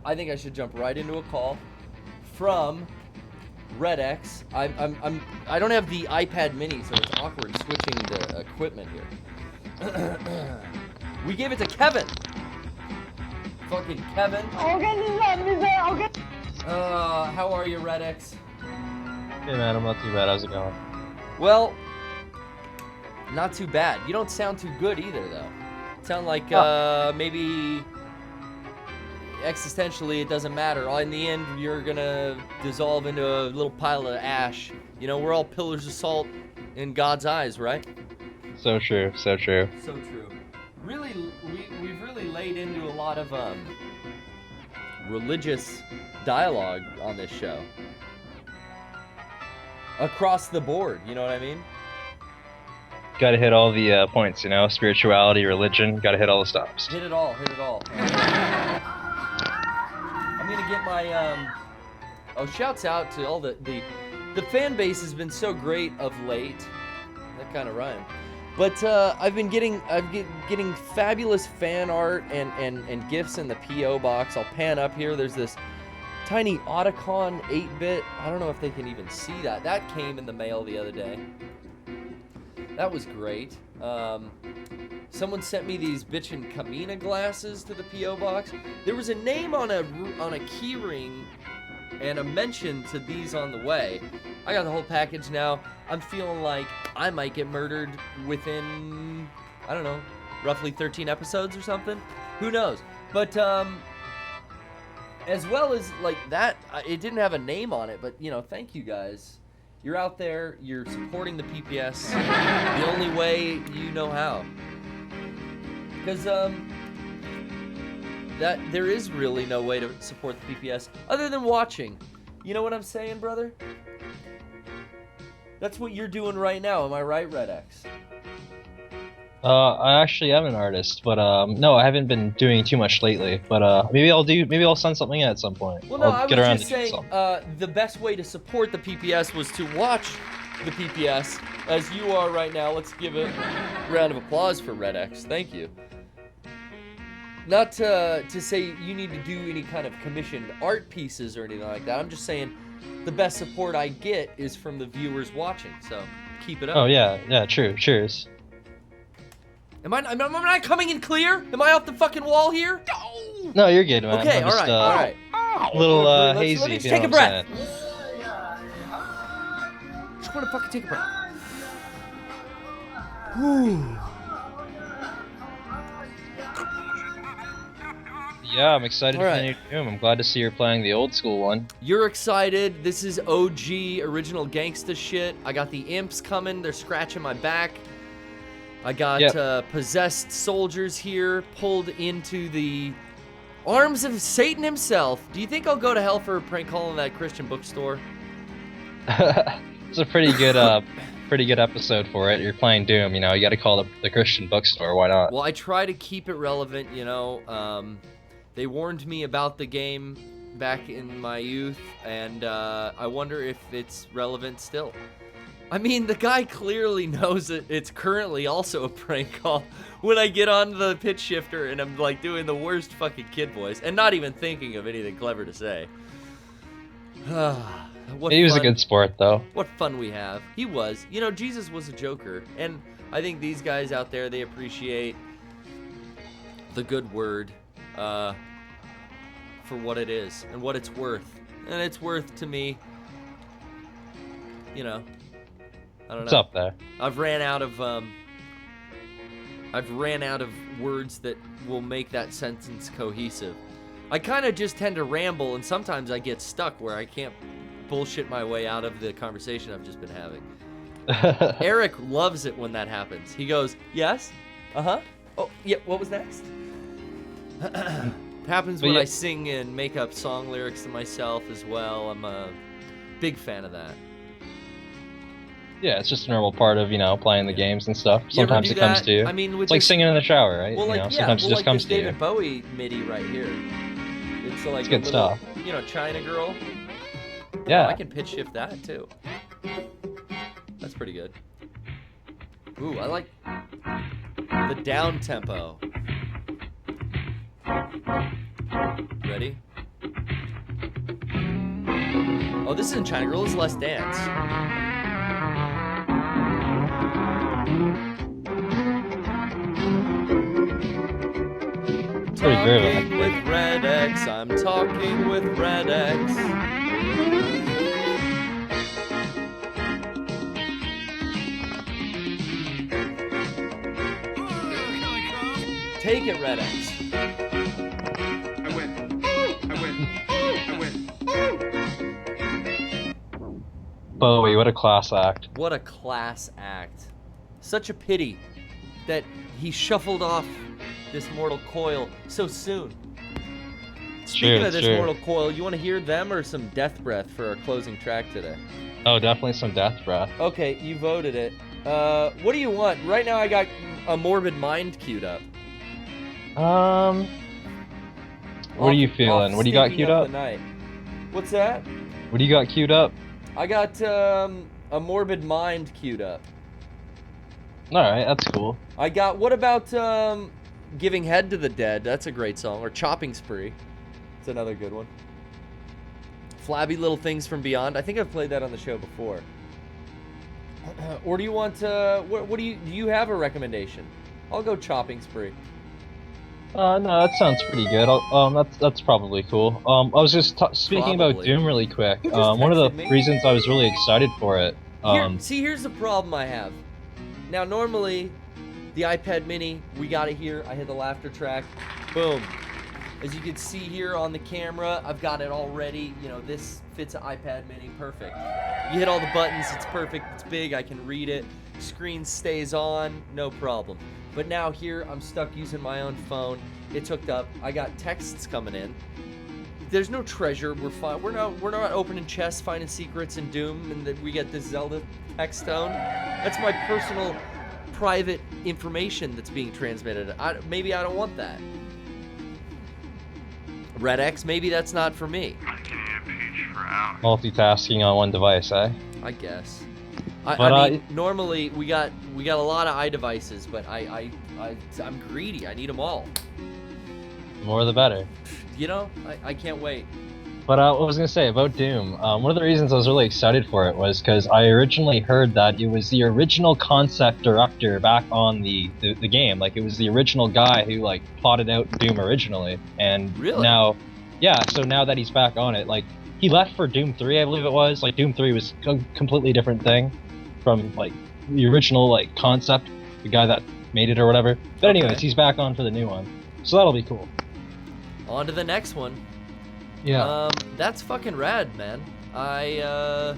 I think I should jump right into a call from RedX. I don't have the iPad mini, so it's awkward switching the equipment here. We gave it to Kevin. Fucking Kevin. How are you, RedX? Hey man, I'm not too bad. How's it going? Well, not too bad. You don't sound too good either, though. Sound like maybe existentially it doesn't matter. In the end, you're gonna dissolve into a little pile of ash. You know, we're all pillars of salt in God's eyes, right? So true, so true. So true. Really, we've really laid into a lot of religious dialogue on this show. Across the board, you know what I mean? Gotta hit all the points, you know? Spirituality, religion, gotta hit all the stops. Hit it all, hit it all. I'm gonna get my, shouts out to all the fan base has been so great of late. That kind of rhymed. But I've been getting fabulous fan art and gifts in the P.O. box. I'll pan up here. There's this tiny Otacon 8-bit. I don't know if they can even see that. That came in the mail the other day. That was great. Someone sent me these bitchin' Kamina glasses to the P.O. box. There was a name on a key ring and a mention to these on the way. I got the whole package now. I'm feeling like I might get murdered within, I don't know, roughly 13 episodes or something. Who knows? But as well as like that, it didn't have a name on it, but you know, thank you guys. You're out there, you're supporting the PPS the only way you know how. Because that there is really no way to support the PPS other than watching. You know what I'm saying, brother? That's what you're doing right now, am I right, RedX? I actually am an artist, but no, I haven't been doing too much lately. But maybe I'll send something in at some point. Well, no, I'll I was get around just to doing saying something. the best way to support the PPS was to watch the PPS as you are right now. Let's give a round of applause for RedX. Thank you. Not to say you need to do any kind of commissioned art pieces or anything like that. I'm just saying the best support I get is from the viewers watching. So keep it up. Oh yeah, true. Cheers. Am I not coming in clear? Am I off the fucking wall here? No, you're good, man. Okay, I'm just, all right. A little hazy. Let me if you take know a what I'm breath. saying. Just want to fucking take a breath. Whew. Yeah, I'm excited All for right. the new Doom. I'm glad to see you're playing the old school one. You're excited. This is OG original gangsta shit. I got the imps coming. They're scratching my back. I got possessed soldiers here pulled into the arms of Satan himself. Do you think I'll go to hell for a prank call in that Christian bookstore? It's a pretty good episode for it. You're playing Doom, you know. You got to call the Christian bookstore. Why not? Well, I try to keep it relevant, you know. They warned me about the game back in my youth, and I wonder if it's relevant still. I mean, the guy clearly knows that it's currently also a prank call when I get on the pitch shifter and I'm like doing the worst fucking kid voice and not even thinking of anything clever to say. He was a good sport, though. What fun we have. He was. You know, Jesus was a joker, and I think these guys out there, they appreciate the good word for what it is and what it's worth. And it's worth to me, you know, I don't know. It's up there. I've ran out of words that will make that sentence cohesive. I kind of just tend to ramble, and sometimes I get stuck where I can't bullshit my way out of the conversation I've just been having. Eric loves it when that happens. He goes, yes? Uh-huh. Oh, yeah, what was next? Happens when I sing and make up song lyrics to myself as well. I'm a big fan of that. Yeah, it's just a normal part of, you know, playing the games and stuff. Sometimes it comes to you. I mean, it's like singing in the shower, right? Well, like, you know, sometimes it just comes to you. David Bowie MIDI right here. It's like it's good little, stuff. You know, China Girl. Yeah. Oh, I can pitch shift that too. That's pretty good. Ooh, I like the down tempo. Ready? Oh, this isn't China Girl. This is Let's Dance. Pretty groovy. Talking with RedX. I'm talking with RedX. Take it, RedX. I win. I win. I win. Bowie, what a class act. What a class act. Such a pity that he shuffled off this mortal coil so soon. Speaking of this mortal coil, you want to hear them or some Death Breath for our closing track today? Oh, definitely some Death Breath. Okay, you voted it. What do you want? Right now I got a Morbid Mind queued up. What are you feeling? What do you got queued up? What's that? What do you got queued up? I got a Morbid Mind queued up. Alright, that's cool. I got, what about Giving Head to the Dead? That's a great song. Or Chopping Spree. It's another good one. Flabby Little Things from Beyond. I think I've played that on the show before. Or do you want do you have a recommendation? I'll go Chopping Spree. No, that sounds pretty good. That's probably cool. I was just speaking about Doom really quick. One of the reasons I was really excited for it. Here's the problem I have. Now, normally, the iPad Mini, we got it here. I hit the laughter track. Boom. As you can see here on the camera, I've got it all ready. You know, this fits an iPad Mini perfect. You hit all the buttons, it's perfect, it's big, I can read it. Screen stays on, no problem. But now here, I'm stuck using my own phone. It's hooked up. I got texts coming in. There's no treasure. We're fine. We're not opening chests, finding secrets in Doom, and then we get this Zelda text tone. That's my personal, private information that's being transmitted. Maybe I don't want that. RedX, maybe that's not for me. Multitasking on one device, eh? I guess. I mean, normally we got a lot of iDevices, but I'm greedy. I need them all. The more the better. You know, I can't wait. But what I was gonna say about Doom, one of the reasons I was really excited for it was because I originally heard that it was the original concept director back on the game. Like, it was the original guy who, like, plotted out Doom originally. And really? Now, yeah, so now that he's back on it, like, he left for Doom 3, I believe it was. Like, Doom 3 was a completely different thing from, like, the original, like, concept, the guy that made it or whatever. But anyways, he's back on for the new one. So that'll be cool. On to the next one. Yeah. That's fucking rad, man. I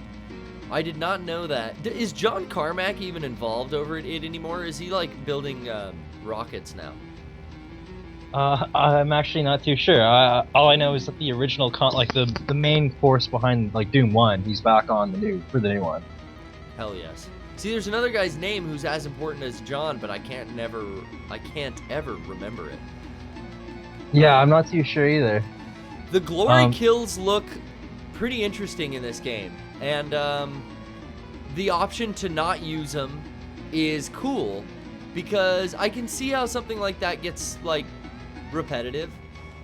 did not know that. Is John Carmack even involved over at it anymore? Is he, like, building rockets now? I'm actually not too sure. All I know is that the original the main force behind, like, Doom 1, he's back on for the new one. Hell yes. See, there's another guy's name who's as important as John, but I can't ever remember it. Yeah, I'm not too sure either. The glory kills look pretty interesting in this game, and the option to not use them is cool, because I can see how something like that gets, like, repetitive,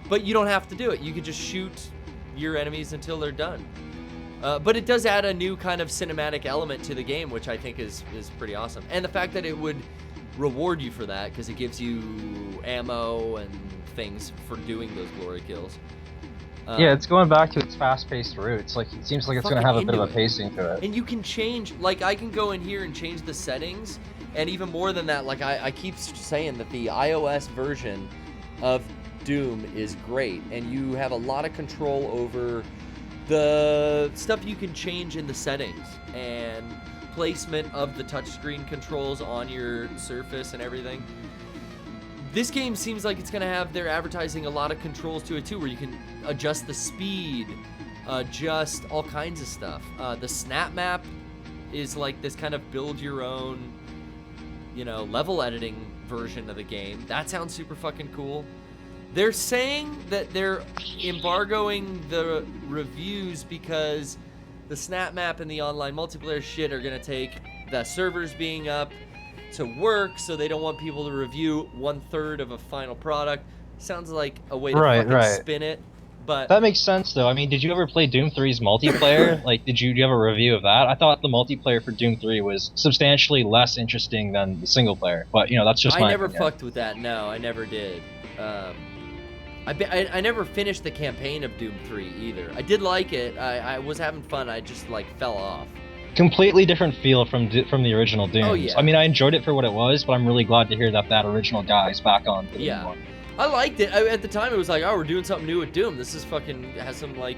but you don't have to do it. You could just shoot your enemies until they're done. But it does add a new kind of cinematic element to the game, which I think is pretty awesome. And the fact that it would reward you for that, because it gives you ammo and things for doing those glory kills. Yeah, it's going back to its fast-paced roots. Like, it seems like it's going to have a bit of a pacing to it. And you can change, like, I can go in here and change the settings, and even more than that, like, I keep saying that the iOS version of Doom is great, and you have a lot of control over the stuff you can change in the settings, and placement of the touchscreen controls on your Surface and everything. This game seems like it's going to have, they're advertising a lot of controls to it too, where you can adjust the speed, adjust all kinds of stuff. The snap map is like this kind of build your own, you know, level editing version of the game. That sounds super fucking cool. They're saying that they're embargoing the reviews because the snap map and the online multiplayer shit are going to take the servers being up to work, so they don't want people to review 1/3 of a final product. Sounds like a way to fucking spin it, But That makes sense, though. I mean, did you ever play Doom 3's multiplayer? Like, do you have a review of that? I thought the multiplayer for Doom 3 was substantially less interesting than the single player. But, you know, that's just I my never opinion. fucked with that. No, I never did. I never finished the campaign of Doom 3 either. I did like it. I was having fun. I just like fell off. Completely different feel from the original Dooms. Oh, yeah. I mean, I enjoyed it for what it was, but I'm really glad to hear that original guy is back on for the Yeah. new one. I liked it. At the time, it was like, oh, we're doing something new with Doom. This is fucking has some like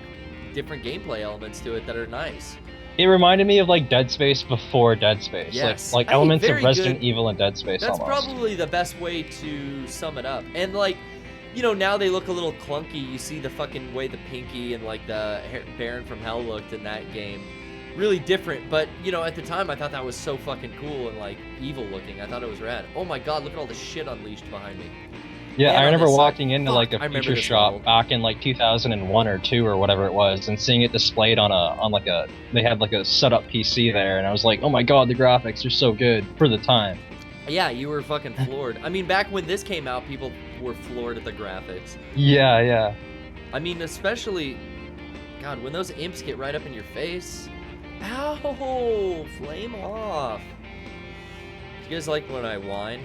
different gameplay elements to it that are nice. It reminded me of like Dead Space before Dead Space. Yes. Like Hey, elements of very Resident good. Evil and Dead Space That's almost. probably the best way to sum it up. And like, you know, now they look a little clunky. You see the fucking way the Pinky and like the Baron from Hell looked in that game. Really different, but you know, at the time I thought that was so fucking cool and like evil looking. I thought it was rad. Oh my god, look at all the shit unleashed behind me. Yeah, And I on remember this side. walking into like Fuck, I a remember feature this shop level. back in like 2001 or 2 or whatever it was, and seeing it displayed on like a they had like a setup PC there, and I was like, oh my god, the graphics are so good for the time. Yeah, you were fucking floored. I mean, back when this came out, people were floored at the graphics. Yeah, yeah. I mean, especially, God, when those imps get right up in your face. Ow! Flame off. Do you guys like when I whine?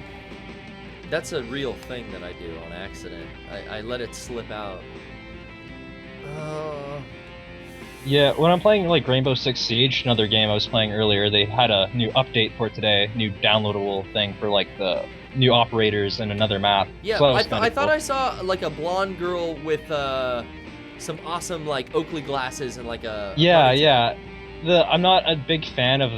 That's a real thing that I do on accident. I let it slip out. Yeah, when I'm playing like Rainbow Six Siege, another game I was playing earlier, they had a new update for today, new downloadable thing for like the new operators and another map. Yeah, So that was I kinda thought cool. I saw like a blonde girl with some awesome like Oakley glasses and like a Yeah, honey- yeah. I'm not a big fan of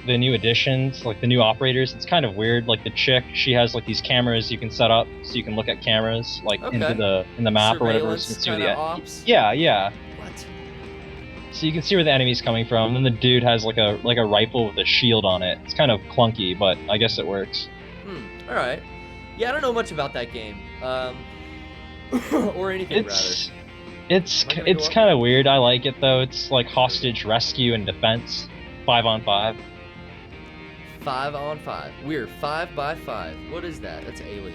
the new additions, like the new operators. It's kind of weird. Like the chick, she has like these cameras you can set up so you can look at cameras like Okay. in the map or whatever. Surveillance So you can see where kinda the ops? yeah, yeah. What? So you can see where the enemy's coming from. And then the dude has like a rifle with a shield on it. It's kind of clunky, but I guess it works. All right. Yeah, I don't know much about that game. Or anything It's Am I gonna go up? kind of weird. I like it though. It's like hostage rescue and defense, 5-on-5. rather. 5-on-5. We're 5x5. What is that? That's Alien.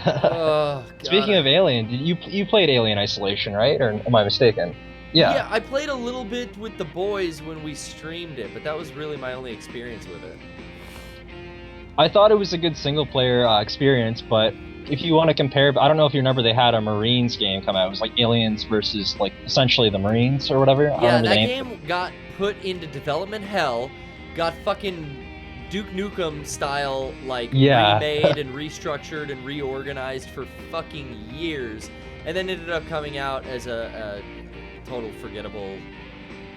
Oh, God. Speaking of Alien, you played Alien Isolation, right? Or am I mistaken? Yeah. I played a little bit with the boys when we streamed it, but that was really my only experience with it. I thought it was a good single player experience, but if you want to compare, I don't know if you remember they had a Marines game come out. It was like Aliens versus like essentially the Marines or whatever. I don't Yeah, remember that the name. game got put into development hell, got fucking Duke Nukem style like Yeah. remade and restructured and reorganized for fucking years, and then ended up coming out as a total forgettable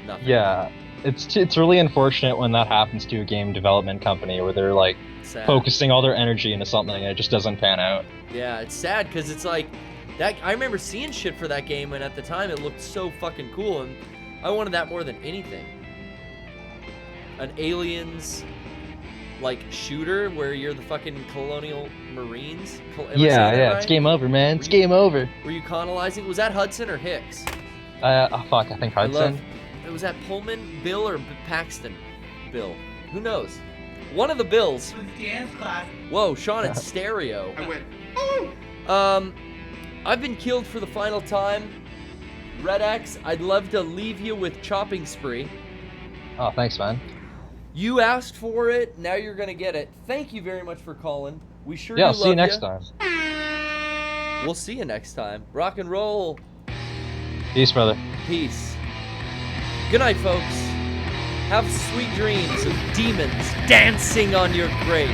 nothing. Yeah, it's really unfortunate when that happens to a game development company where they're like Sad. focusing all their energy into something and it just doesn't pan out. Yeah, it's sad because it's like that. I remember seeing shit for that game, and at the time it looked so fucking cool, and I wanted that more than anything. An Aliens like shooter where you're the fucking colonial Marines. Am I saying that Yeah, right? it's game over, man. It's Were you- game over. Were you colonizing? Was that Hudson or Hicks? Fuck, I think Hudson. Was that Pullman, Bill, or Paxton? Bill. Who knows? One of the Bills. It was dance class. Whoa, Sean, it's stereo. I win. I've been killed for the final time. RedX, I'd love to leave you with Chopping Spree. Oh, thanks, man. You asked for it, now you're gonna get it. Thank you very much for calling. We sure Yeah, do I'll see you love next ya. time. We'll see you next time. Rock and roll. Peace, brother. Peace. Good night, folks. Have sweet dreams of demons dancing on your grave.